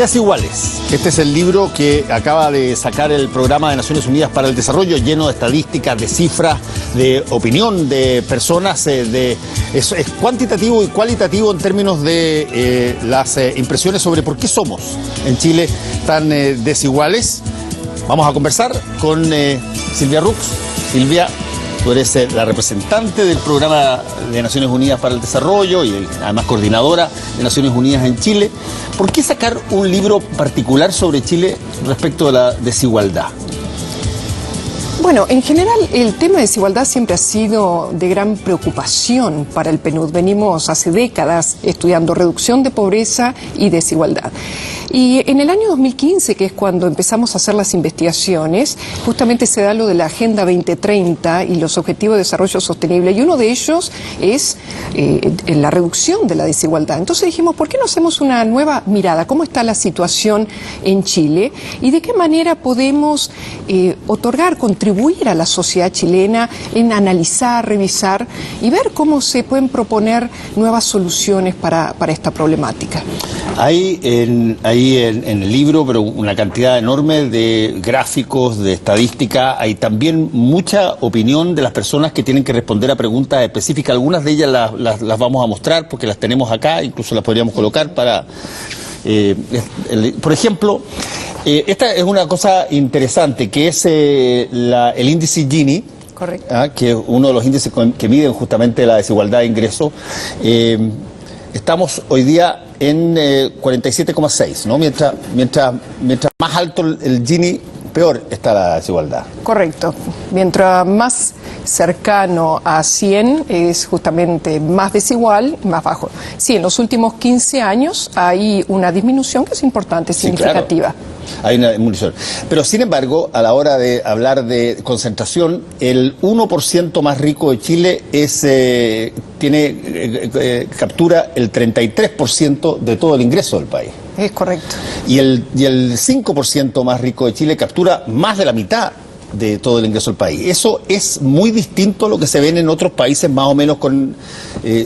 Desiguales. Este es el libro que acaba de sacar el Programa de Naciones Unidas para el Desarrollo, lleno de estadísticas, de cifras, de opinión de personas. Es cuantitativo y cualitativo en términos de las impresiones sobre por qué somos en Chile tan desiguales. Vamos a conversar con Silvia Rux. Silvia, tú eres la representante del Programa de Naciones Unidas para el Desarrollo y además coordinadora de Naciones Unidas en Chile. ¿Por qué sacar un libro particular sobre Chile respecto de la desigualdad? Bueno, en general el tema de desigualdad siempre ha sido de gran preocupación para el PNUD. Venimos hace décadas estudiando reducción de pobreza y desigualdad. Y en el año 2015, que es cuando empezamos a hacer las investigaciones, justamente se da lo de la Agenda 2030 y los Objetivos de Desarrollo Sostenible, y uno de ellos es la reducción de la desigualdad. Entonces dijimos, ¿por qué no hacemos una nueva mirada? ¿Cómo está la situación en Chile? ¿Y de qué manera podemos contribuir a la sociedad chilena en analizar, revisar y ver cómo se pueden proponer nuevas soluciones para esta problemática? Hay en el libro pero una cantidad enorme de gráficos, de estadística. Hay también mucha opinión de las personas que tienen que responder a preguntas específicas. Algunas de ellas las vamos a mostrar porque las tenemos acá, incluso las podríamos colocar para... por ejemplo, esta es una cosa interesante, que es el índice Gini. Correcto. Que es uno de los índices que miden justamente la desigualdad de ingresos. Estamos hoy día en 47,6, ¿no? Mientras más alto el Gini, peor está la desigualdad. Correcto. Mientras más cercano a 100 es justamente más desigual, más bajo. Sí, en los últimos 15 años hay una disminución que es importante, significativa. Sí, claro. Hay una disminución. Pero sin embargo, a la hora de hablar de concentración, el 1% más rico de Chile captura el 33% de todo el ingreso del país. Es correcto. Y el 5% más rico de Chile captura más de la mitad de todo el ingreso del país. Eso es muy distinto a lo que se ven en otros países más o menos con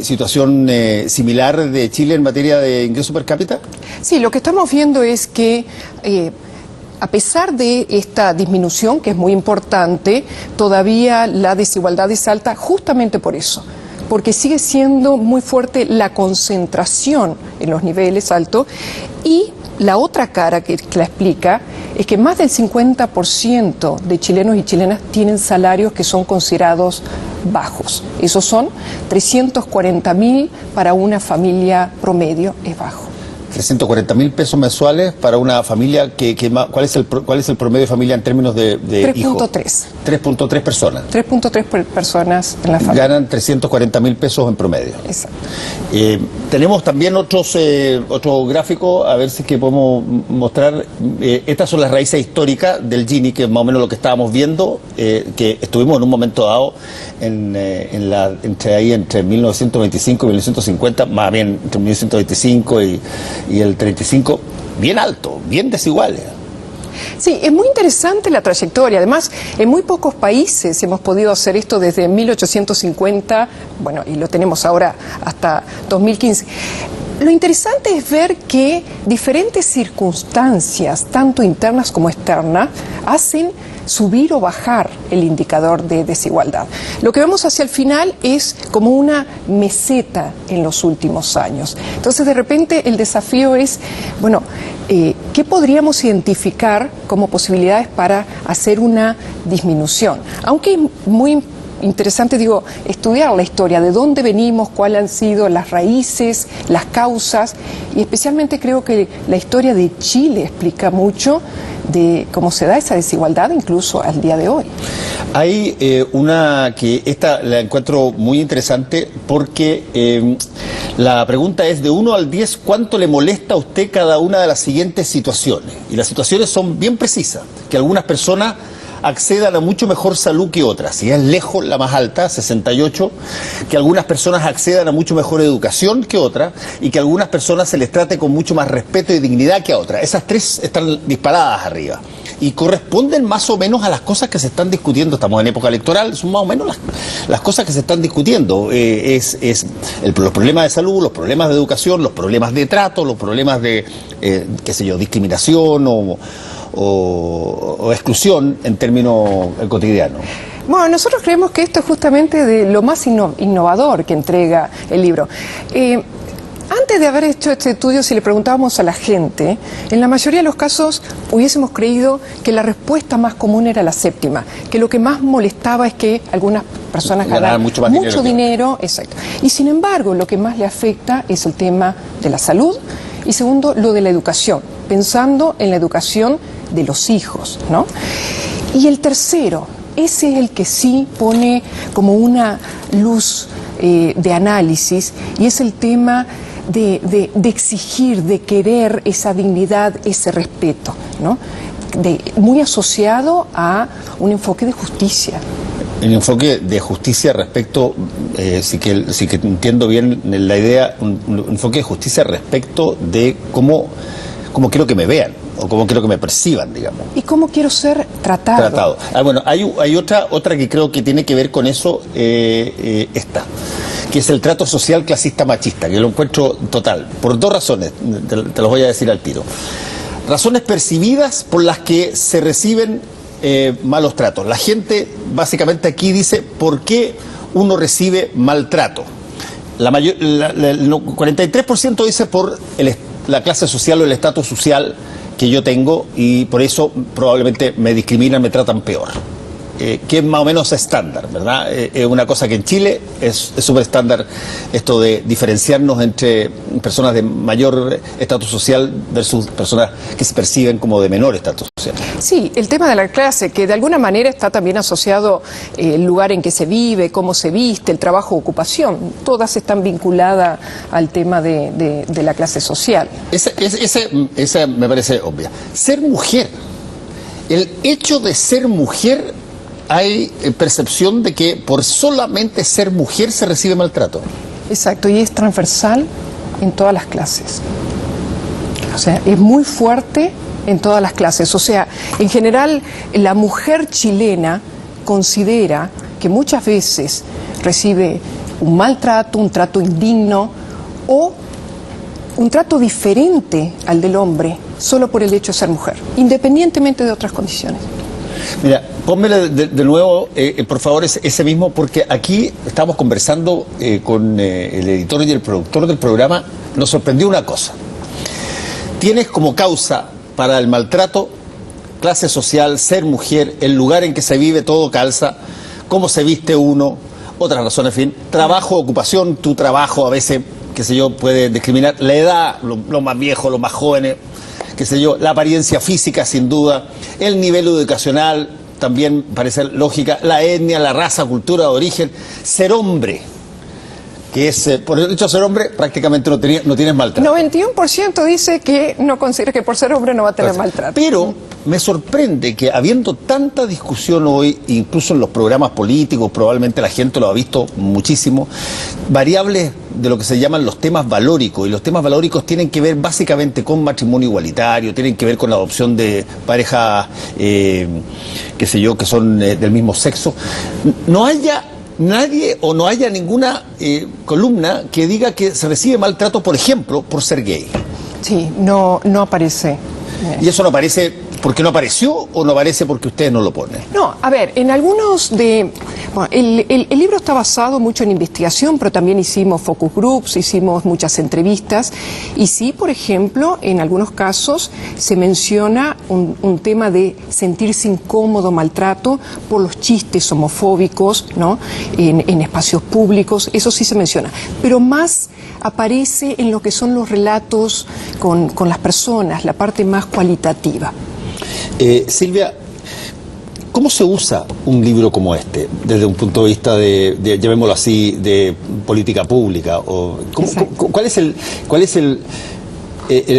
situación similar de Chile en materia de ingreso per cápita. Sí, lo que estamos viendo es que a pesar de esta disminución, que es muy importante, todavía la desigualdad es alta justamente por eso, porque sigue siendo muy fuerte la concentración en los niveles altos. Y la otra cara que la explica es que más del 50% de chilenos y chilenas tienen salarios que son considerados bajos. Esos son 340.000 para una familia promedio, es bajo. 340.000 pesos mensuales para una familia ¿cuál es el promedio de familia en términos de hijos? 3.3. 3.3 personas. 3.3 personas en la familia. Ganan 340.000 pesos en promedio. Exacto. Tenemos también otro gráfico, a ver si es que podemos mostrar. Estas son las raíces históricas del Gini, que es más o menos lo que estábamos viendo, que estuvimos en un momento dado entre 1925 y 1950, más bien entre 1925 y el 35, bien alto, bien desigual. Sí, es muy interesante la trayectoria. Además, en muy pocos países hemos podido hacer esto desde 1850, bueno, y lo tenemos ahora hasta 2015. Lo interesante es ver que diferentes circunstancias, tanto internas como externas, hacen subir o bajar el indicador de desigualdad. Lo que vemos hacia el final es como una meseta en los últimos años. Entonces, de repente, el desafío es, bueno, ¿qué podríamos identificar como posibilidades para hacer una disminución? Aunque es muy interesante, estudiar la historia, de dónde venimos, cuáles han sido las raíces, las causas, y especialmente creo que la historia de Chile explica mucho de cómo se da esa desigualdad incluso al día de hoy. Hay esta la encuentro muy interesante porque la pregunta es de 1 al 10, ¿cuánto le molesta a usted cada una de las siguientes situaciones? Y las situaciones son bien precisas, que algunas personas accedan a mucho mejor salud que otras, y es lejos la más alta, 68, que algunas personas accedan a mucho mejor educación que otras, y que a algunas personas se les trate con mucho más respeto y dignidad que a otras. Esas tres están disparadas arriba y corresponden más o menos a las cosas que se están discutiendo. Estamos en época electoral, son más o menos las cosas que se están discutiendo. Los problemas de salud, los problemas de educación, los problemas de trato, los problemas de, discriminación o exclusión en términos cotidianos. Bueno, nosotros creemos que esto es justamente de lo más innovador que entrega el libro. Antes de haber hecho este estudio, si le preguntábamos a la gente, en la mayoría de los casos hubiésemos creído que la respuesta más común era la séptima, que lo que más molestaba es que algunas personas ganaran mucho dinero. Exacto. Y sin embargo, lo que más le afecta es el tema de la salud y segundo, lo de la educación, pensando en la educación de los hijos, ¿no? Y el tercero, ese es el que sí pone como una luz de análisis y es el tema de exigir, de querer esa dignidad, ese respeto, ¿no? Muy asociado a un enfoque de justicia. El enfoque de justicia respecto, si que entiendo bien la idea, un enfoque de justicia respecto de cómo quiero que me vean o cómo quiero que me perciban, digamos. ¿Y cómo quiero ser tratado? Bueno, hay otra que creo que tiene que ver con eso, esta, que es el trato social clasista machista, que lo encuentro total, por dos razones, te los voy a decir al tiro. Razones percibidas por las que se reciben malos tratos. La gente básicamente aquí dice por qué uno recibe maltrato. El 43% dice por la clase social o el estatus social que yo tengo y por eso probablemente me discriminan, me tratan peor. Que es más o menos estándar, ¿verdad? Es una cosa que en Chile es súper estándar, esto de diferenciarnos entre personas de mayor estatus social versus personas que se perciben como de menor estatus social. Sí, el tema de la clase, que de alguna manera está también asociado el lugar en que se vive, cómo se viste, el trabajo, ocupación, todas están vinculadas al tema de la clase social. Esa me parece obvia. Ser mujer, el hecho de ser mujer, hay percepción de que por solamente ser mujer se recibe maltrato. Exacto, y es transversal en todas las clases. O sea, es muy fuerte en todas las clases. O sea, en general, la mujer chilena considera que muchas veces recibe un maltrato, un trato indigno o un trato diferente al del hombre solo por el hecho de ser mujer, independientemente de otras condiciones. Mira, pónmele de nuevo, por favor, ese mismo, porque aquí estamos conversando con el editor y el productor del programa. Nos sorprendió una cosa. Tienes como causa para el maltrato clase social, ser mujer, el lugar en que se vive, todo calza, cómo se viste uno, otras razones, en fin, trabajo, ocupación, tu trabajo a veces, qué sé yo, puede discriminar, la edad, los más viejos, los más jóvenes, qué sé yo, la apariencia física sin duda, el nivel educacional también parece lógica, la etnia, la raza, cultura de origen, ser hombre, que es, por el hecho de ser hombre, prácticamente no tienes maltrato. 91% dice que no considera que por ser hombre no va a tener maltrato. Pero me sorprende que habiendo tanta discusión hoy, incluso en los programas políticos, probablemente la gente lo ha visto muchísimo, variables de lo que se llaman los temas valóricos, y los temas valóricos tienen que ver básicamente con matrimonio igualitario, tienen que ver con la adopción de parejas, qué sé yo, que son del mismo sexo. No haya nadie o no haya ninguna columna que diga que se recibe maltrato, por ejemplo, por ser gay. Sí, no aparece. ¿Y eso no aparece porque no apareció o no aparece porque ustedes no lo ponen? No, a ver, en algunos de... Bueno, el libro está basado mucho en investigación, pero también hicimos focus groups, hicimos muchas entrevistas, y sí, por ejemplo, en algunos casos se menciona un tema de sentirse incómodo, maltrato, por los chistes homofóbicos, ¿no? En espacios públicos, eso sí se menciona, pero más aparece en lo que son los relatos con las personas, la parte más cualitativa. Silvia, ¿cómo se usa un libro como este desde un punto de vista de llamémoslo así, de política pública? O, ¿cuál es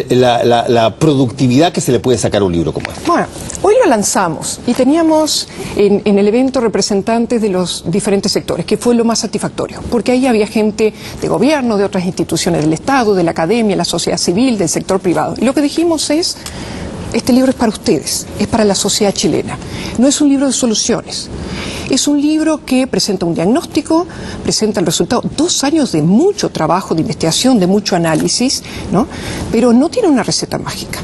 la productividad que se le puede sacar a un libro como este? Bueno, Hoy lo lanzamos y teníamos en el evento representantes de los diferentes sectores, que fue lo más satisfactorio, porque ahí había gente de gobierno, de otras instituciones del Estado, de la academia, la sociedad civil, del sector privado. Y lo que dijimos es: este libro es para ustedes, es para la sociedad chilena. No es un libro de soluciones. Es un libro que presenta un diagnóstico, presenta el resultado, 2 años de mucho trabajo, de investigación, de mucho análisis, ¿no? Pero no tiene una receta mágica.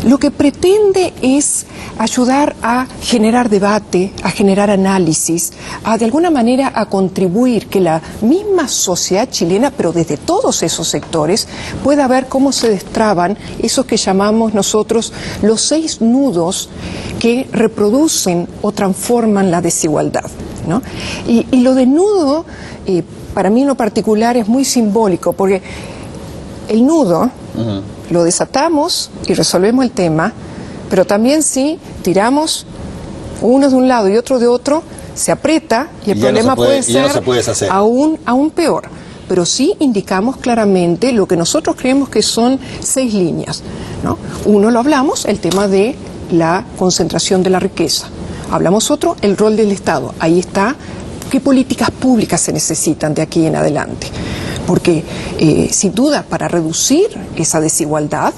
Lo que pretende es ayudar a generar debate, a generar análisis, a de alguna manera a contribuir que la misma sociedad chilena, pero desde todos esos sectores, pueda ver cómo se destraban esos que llamamos nosotros los 6 nudos que reproducen o transforman la desigualdad, ¿no? Y lo de nudo, para mí en lo particular, es muy simbólico, porque el nudo lo desatamos y resolvemos el tema, pero también si tiramos uno de un lado y otro de otro, se aprieta y el problema puede ser aún peor. Pero sí indicamos claramente lo que nosotros creemos que son 6 líneas, ¿no? Uno lo hablamos, el tema de la concentración de la riqueza. Hablamos otro, el rol del Estado. Ahí está, qué políticas públicas se necesitan de aquí en adelante. Porque, sin duda, para reducir esa desigualdad,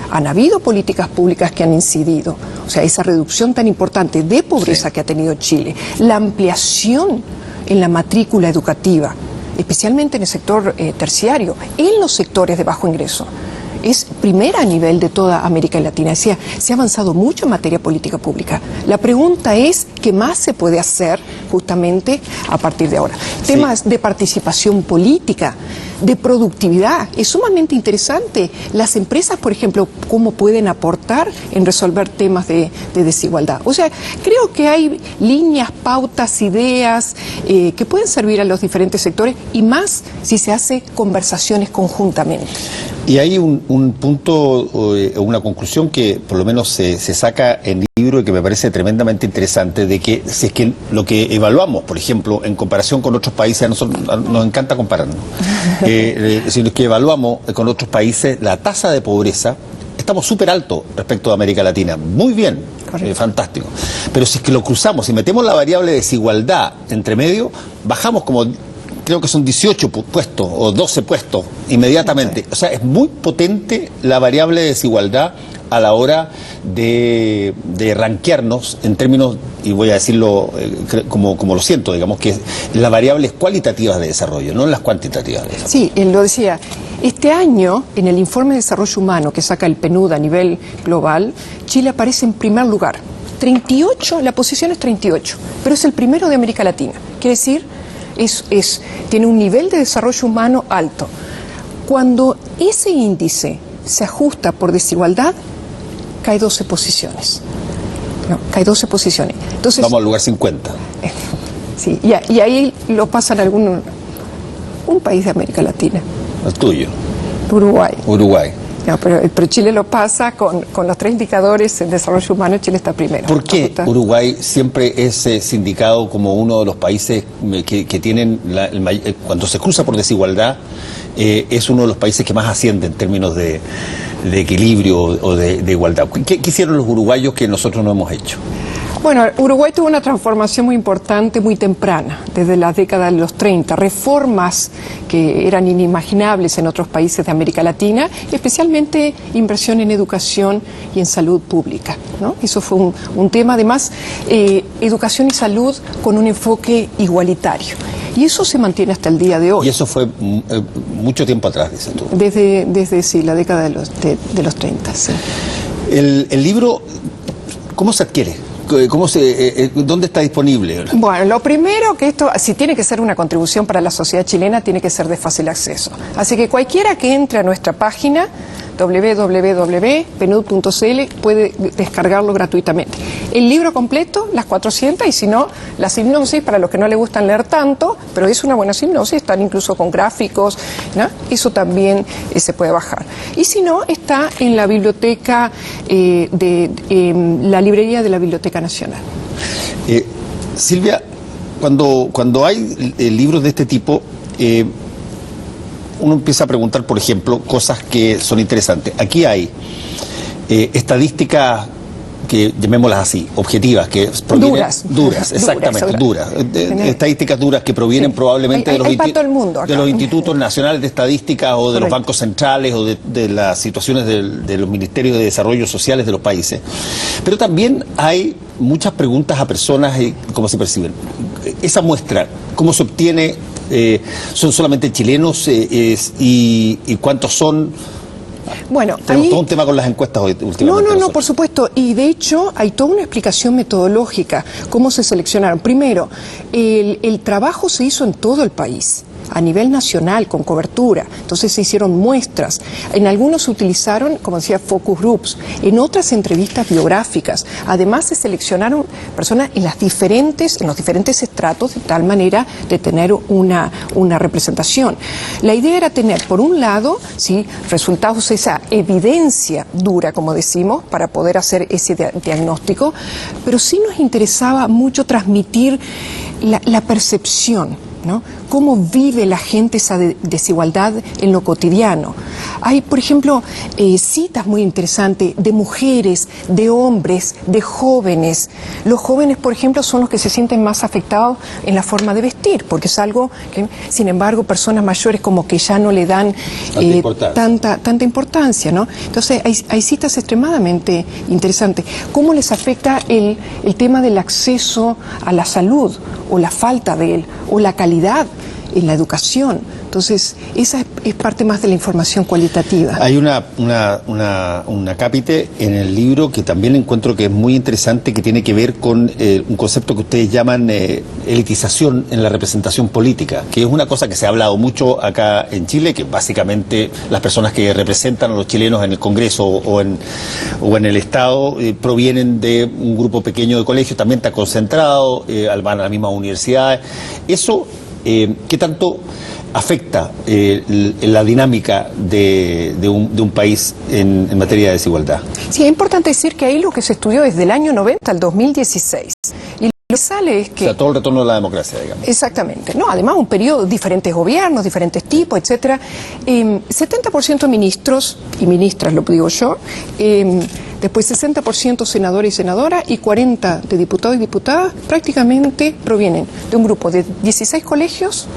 han habido políticas públicas que han incidido. O sea, esa reducción tan importante de pobreza que ha tenido Chile, la ampliación en la matrícula educativa, especialmente en el sector terciario, en los sectores de bajo ingreso. Es primera a nivel de toda América Latina. Decía, se ha avanzado mucho en materia política pública. La pregunta es, ¿qué más se puede hacer justamente a partir de ahora? Sí. Temas de participación política, de productividad, es sumamente interesante. Las empresas, por ejemplo, cómo pueden aportar en resolver temas de desigualdad. O sea, creo que hay líneas, pautas, ideas que pueden servir a los diferentes sectores, y más si se hace conversaciones conjuntamente. Y hay un punto, una conclusión que por lo menos se saca en el libro y que me parece tremendamente interesante, de que si es que lo que evaluamos, por ejemplo, en comparación con otros países, a nosotros nos encanta compararnos, si es que evaluamos con otros países la tasa de pobreza, estamos súper alto respecto a América Latina, muy bien, fantástico. Pero si es que lo cruzamos y metemos la variable desigualdad entre medio, bajamos como, creo que son 18 puestos o 12 puestos inmediatamente. O sea, es muy potente la variable de desigualdad a la hora de rankearnos en términos, y voy a decirlo como lo siento, digamos, que las variables cualitativas de desarrollo, no las cuantitativas de desarrollo. Sí, él lo decía. Este año, en el informe de desarrollo humano que saca el PNUD a nivel global, Chile aparece en primer lugar. 38, la posición es 38, pero es el primero de América Latina. Quiere decir, tiene un nivel de desarrollo humano alto. Cuando ese índice se ajusta por desigualdad, cae 12 posiciones. No, cae 12 posiciones. Entonces, vamos al lugar 50. Sí, y ahí lo pasan un país de América Latina. El tuyo. Uruguay. Uruguay. No, pero Chile lo pasa con los 3 indicadores en desarrollo humano. Chile está primero. ¿Por qué Uruguay siempre es indicado como uno de los países que tienen, cuando se cruza por desigualdad, es uno de los países que más asciende en términos de equilibrio o de igualdad? ¿Qué hicieron los uruguayos que nosotros no hemos hecho? Bueno, Uruguay tuvo una transformación muy importante, muy temprana, desde la década de los 30. Reformas que eran inimaginables en otros países de América Latina, especialmente inversión en educación y en salud pública, ¿no? Eso fue un tema, además, educación y salud con un enfoque igualitario. Y eso se mantiene hasta el día de hoy. Y eso fue mucho tiempo atrás, dices tú. Desde sí, la década de los 30, sí. El libro, ¿cómo se adquiere? ¿Dónde está disponible? Bueno, lo primero, que esto, si tiene que ser una contribución para la sociedad chilena, tiene que ser de fácil acceso. Así que cualquiera que entre a nuestra página www.pnud.cl puede descargarlo gratuitamente. El libro completo, las 400, y si no, la sinopsis, para los que no les gustan leer tanto, pero es una buena sinopsis, están incluso con gráficos, ¿no? Eso también se puede bajar. Y si no, está en la biblioteca, la librería de la Biblioteca Nacional. Silvia, cuando hay libros de este tipo, uno empieza a preguntar, por ejemplo, cosas que son interesantes. Aquí hay estadísticas que llamémoslas así, objetivas, que provienen duras, exactamente, duras, estadísticas duras que provienen probablemente de los institutos nacionales de estadística o de los bancos centrales o de las situaciones de los ministerios de desarrollo sociales de los países. Pero también hay muchas preguntas a personas y cómo se perciben. Esa muestra, ¿cómo se obtiene? ¿Son solamente chilenos y cuántos son? Bueno, tenemos todo un tema con las encuestas hoy últimamente. No, por supuesto. Y de hecho hay toda una explicación metodológica, cómo se seleccionaron. Primero, el trabajo se hizo en todo el país, a nivel nacional, con cobertura. Entonces se hicieron muestras. En algunos se utilizaron, como decía, focus groups. En otras, entrevistas biográficas. Además, se seleccionaron personas en los diferentes estratos, de tal manera de tener una representación. La idea era tener, por un lado, ¿sí?, resultados, esa evidencia dura, como decimos, para poder hacer ese diagnóstico, pero sí nos interesaba mucho transmitir la percepción, ¿no? Cómo vive la gente esa desigualdad en lo cotidiano. Hay, por ejemplo, citas muy interesantes de mujeres, de hombres, de jóvenes. Los jóvenes, por ejemplo, son los que se sienten más afectados en la forma de vestir, porque es algo que, sin embargo, personas mayores como que ya no le dan tanta importancia, ¿no? Entonces, hay citas extremadamente interesantes. ¿Cómo les afecta el tema del acceso a la salud, o la falta de él, o la calidad en la educación? Entonces, esa es parte más de la información cualitativa. Hay una cápite en el libro que también encuentro que es muy interesante, que tiene que ver con un concepto que ustedes llaman elitización en la representación política, que es una cosa que se ha hablado mucho acá en Chile, que básicamente las personas que representan a los chilenos en el Congreso o en el Estado provienen de un grupo pequeño de colegios, también está concentrado, van a las mismas universidades. Eso, ¿qué tanto afecta la dinámica de un país en materia de desigualdad? Sí, es importante decir que ahí lo que se estudió desde el año 90 al 2016. Y lo que sale es que... O sea, todo el retorno a la democracia, digamos. Exactamente. No, además un periodo, diferentes gobiernos, diferentes tipos, etcétera. 70% ministros y ministras, lo digo yo. Después 60% senadores y senadoras y 40% de diputados y diputadas prácticamente provienen de un grupo de 16 colegios,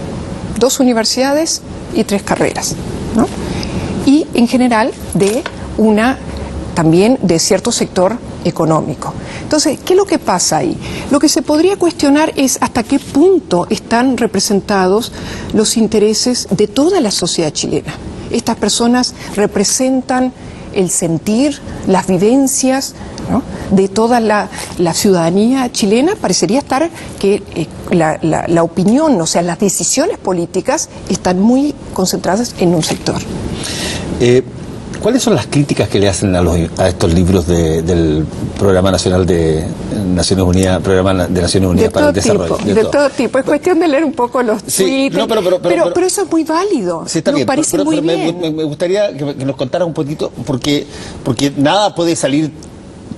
2 universidades y 3 carreras, ¿no? Y en general también de cierto sector económico. Entonces, ¿qué es lo que pasa ahí? Lo que se podría cuestionar es hasta qué punto están representados los intereses de toda la sociedad chilena. Estas personas representan el sentir, las vivencias, ¿no?, de toda la ciudadanía chilena. Parecería estar que la opinión, o sea, las decisiones políticas están muy concentradas en un sector. ¿Cuáles son las críticas que le hacen a estos libros del Programa Nacional de Naciones Unidas, Programa de Naciones Unidas para el Desarrollo? De todo tipo. Es cuestión de leer un poco los tweets. No, pero eso es muy válido. Sí, está bien, parece muy bien. Me gustaría que nos contaras un poquito, porque nada puede salir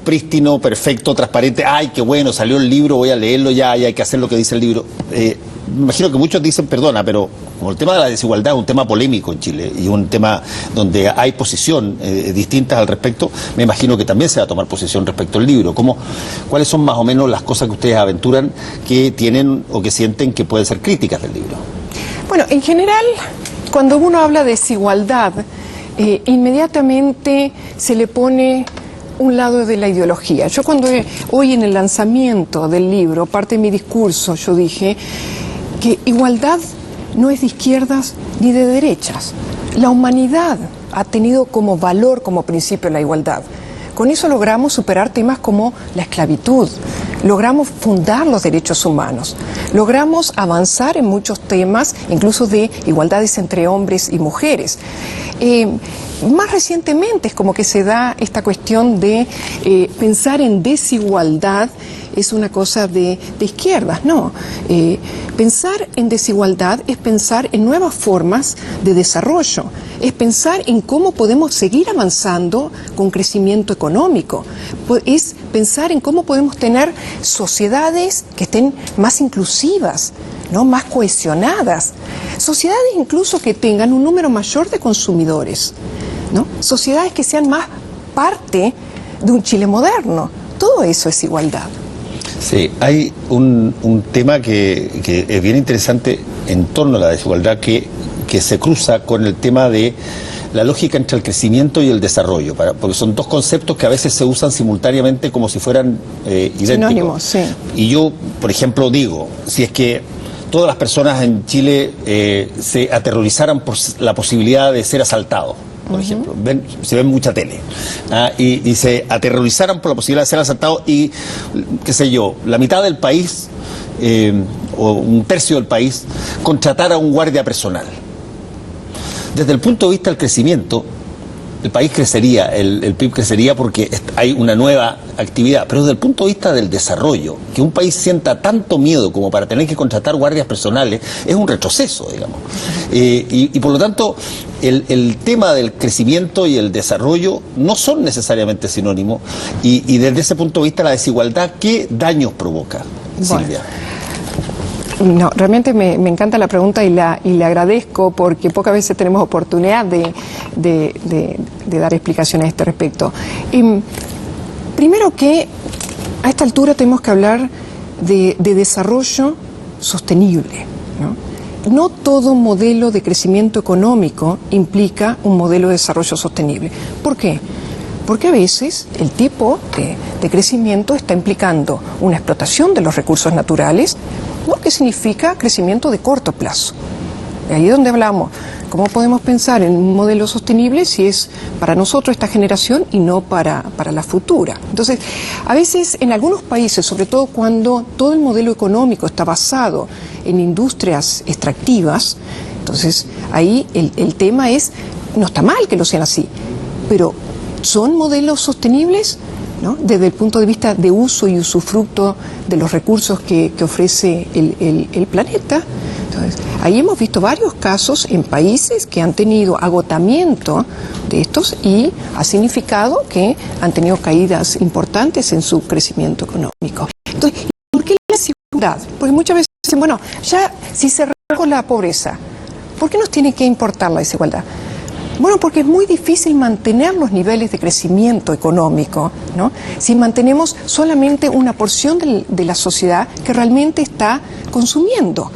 prístino, perfecto, transparente. Ay, qué bueno, salió el libro, voy a leerlo ya, hay que hacer lo que dice el libro. Me imagino que muchos dicen, perdona, pero como el tema de la desigualdad es un tema polémico en Chile y un tema donde hay posición distintas al respecto, me imagino que también se va a tomar posición respecto al libro. ¿Cuáles son más o menos las cosas que ustedes aventuran que tienen o que sienten que pueden ser críticas del libro? Bueno, en general, cuando uno habla de desigualdad, inmediatamente se le pone un lado de la ideología. Yo hoy en el lanzamiento del libro, parte de mi discurso, yo dije que igualdad no es de izquierdas ni de derechas. La humanidad ha tenido como valor, como principio, la igualdad. Con eso logramos superar temas como la esclavitud, logramos fundar los derechos humanos, logramos avanzar en muchos temas, incluso de igualdades entre hombres y mujeres. Más recientemente es como que se da esta cuestión de pensar en desigualdad es una cosa de izquierdas, no. Pensar en desigualdad es pensar en nuevas formas de desarrollo, es pensar en cómo podemos seguir avanzando con crecimiento económico, es pensar en cómo podemos tener sociedades que estén más inclusivas, ¿no?, más cohesionadas, sociedades incluso que tengan un número mayor de consumidores, ¿no?, sociedades que sean más parte de un Chile moderno, Todo eso es igualdad. Sí, hay un tema que es bien interesante en torno a la desigualdad que se cruza con el tema de la lógica entre el crecimiento y el desarrollo, porque son dos conceptos que a veces se usan simultáneamente como si fueran idénticos. Sinónimos, sí. Y yo, por ejemplo, digo, si es que todas las personas en Chile se aterrorizaran por la posibilidad de ser asaltados, por ejemplo, se ven mucha tele, y se aterrorizaran por la posibilidad de ser asaltados y, qué sé yo, la mitad del país, o un tercio del país, contratara a un guardia personal. Desde el punto de vista del crecimiento, el país crecería, el PIB crecería porque hay una nueva actividad, pero desde el punto de vista del desarrollo, que un país sienta tanto miedo como para tener que contratar guardias personales, es un retroceso, digamos. Y por lo tanto, el tema del crecimiento y el desarrollo no son necesariamente sinónimos, y desde ese punto de vista la desigualdad, ¿qué daños provoca, Silvia? No, realmente me encanta la pregunta y le agradezco porque pocas veces tenemos oportunidad de dar explicaciones a este respecto. Primero que a esta altura tenemos que hablar de desarrollo sostenible, ¿no? No todo modelo de crecimiento económico implica un modelo de desarrollo sostenible. ¿Por qué? Porque a veces el tipo de crecimiento está implicando una explotación de los recursos naturales, lo que significa crecimiento de corto plazo. De ahí es donde hablamos, ¿cómo podemos pensar en un modelo sostenible si es para nosotros esta generación y no para la futura? Entonces, a veces en algunos países, sobre todo cuando todo el modelo económico está basado en industrias extractivas, entonces ahí el tema es, no está mal que lo sean así, pero ¿son modelos sostenibles? ¿No? Desde el punto de vista de uso y usufructo de los recursos que ofrece el planeta. Entonces, ahí hemos visto varios casos en países que han tenido agotamiento de estos y ha significado que han tenido caídas importantes en su crecimiento económico. Entonces, ¿por qué la desigualdad? Porque muchas veces dicen, bueno, ya si se redujo la pobreza, ¿por qué nos tiene que importar la desigualdad? Bueno, porque es muy difícil mantener los niveles de crecimiento económico, ¿no? Si mantenemos solamente una porción de la sociedad que realmente está consumiendo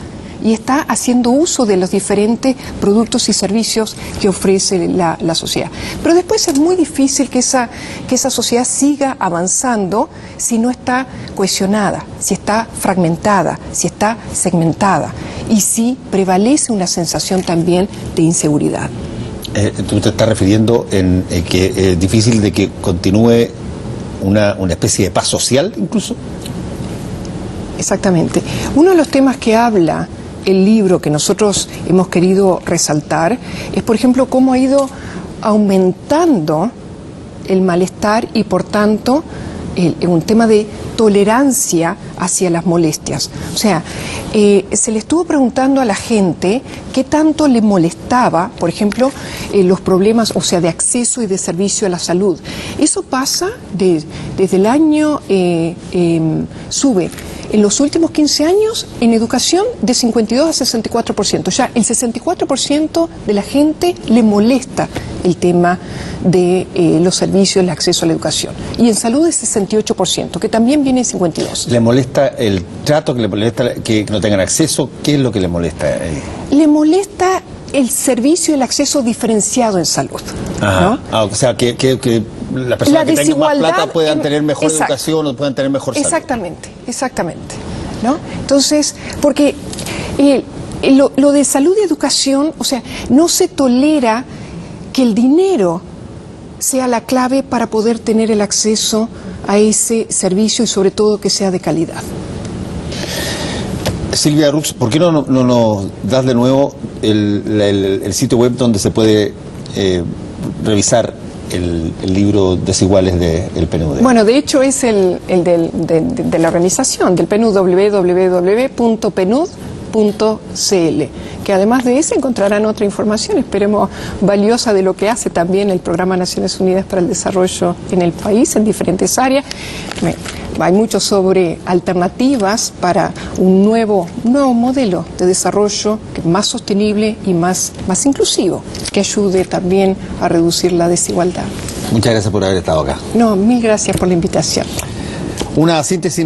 y está haciendo uso de los diferentes productos y servicios que ofrece la sociedad. Pero después es muy difícil que esa sociedad siga avanzando si no está cohesionada, si está fragmentada, si está segmentada y si prevalece una sensación también de inseguridad. Tú te estás refiriendo en que es difícil de que continúe una especie de paz social, incluso. Exactamente. Uno de los temas que habla el libro que nosotros hemos querido resaltar es, por ejemplo, cómo ha ido aumentando el malestar y, por tanto, un tema de tolerancia hacia las molestias. O sea, se le estuvo preguntando a la gente qué tanto le molestaba, por ejemplo, los problemas, o sea, de acceso y de servicio a la salud. Eso pasa desde el año, sube en los últimos 15 años en educación de 52 a 64%. Ya el 64% de la gente le molesta el tema de los servicios, el acceso a la educación. Y en salud es 68%, que también viene en 52%. ¿Le molesta el trato, que le molesta que no tengan acceso? ¿Qué es lo que le molesta? Le molesta el servicio y el acceso diferenciado en salud. Ajá. ¿No? O sea, que las personas que tengan más plata puedan tener mejor educación o puedan tener mejor salud. Exactamente. ¿No? Entonces, porque lo de salud y educación, o sea, no se tolera que el dinero sea la clave para poder tener el acceso a ese servicio y sobre todo que sea de calidad. Silvia Rux, ¿por qué no nos das de nuevo el sitio web donde se puede revisar el libro Desiguales del PNUD? Bueno, de hecho es el de la organización, del PNUD, www.pnud.cl, que además de ese encontrarán otra información, esperemos valiosa, de lo que hace también el Programa Naciones Unidas para el Desarrollo en el país, en diferentes áreas. Hay mucho sobre alternativas para un nuevo modelo de desarrollo más sostenible y más inclusivo, que ayude también a reducir la desigualdad. Muchas gracias por haber estado acá. No, mil gracias por la invitación. Una síntesis